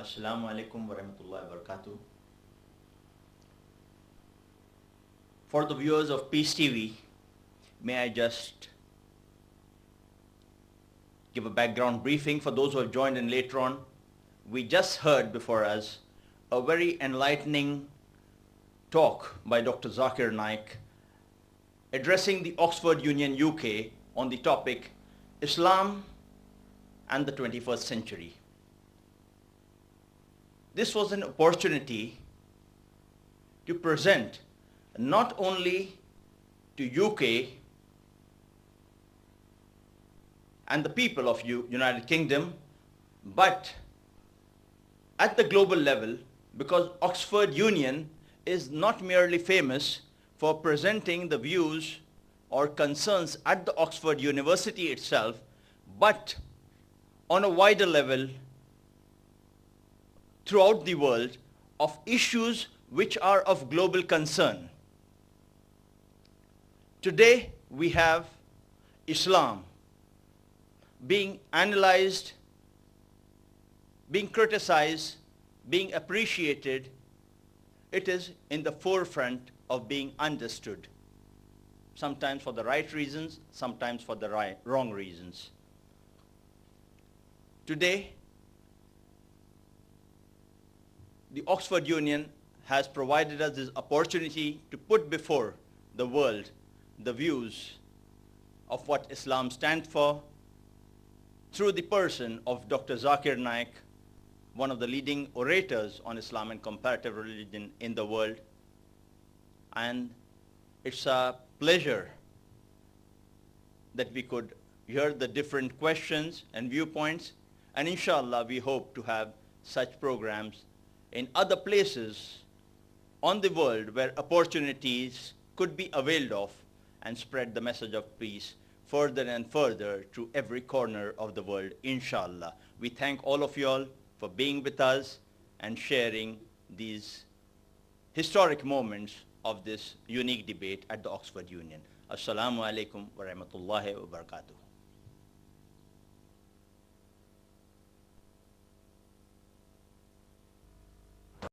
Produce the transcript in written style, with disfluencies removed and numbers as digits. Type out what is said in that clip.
Assalamu alaikum wa rahmatullahi wa barakatuh. For the viewers of Peace TV, may I just give a background briefing for those who have joined in later on. We just heard before us a very enlightening talk by Dr. Zakir Naik addressing the Oxford Union UK on the topic Islam and the 21st century. This was an opportunity to present not only to UK and the people of United Kingdom, but at the global level, because Oxford Union is not merely famous for presenting the views or concerns at the Oxford University itself, but on a wider level throughout the world of issues which are of global concern. Today we have Islam being analyzed, being criticized, being appreciated. It is in the forefront of being understood, sometimes for the right reasons, sometimes for the wrong reasons. Today, the Oxford Union has provided us this opportunity to put before the world the views of what Islam stands for through the person of Dr. Zakir Naik, one of the leading orators on Islam and comparative religion in the world. And it's a pleasure that we could hear the different questions and viewpoints, and inshallah we hope to have such programs in other places on the world where opportunities could be availed of and spread the message of peace further and further to every corner of the world, inshallah. We thank all of you all for being with us and sharing these historic moments of this unique debate at the Oxford Union. Assalamu alaikum wa rahmatullahi wa barakatuh.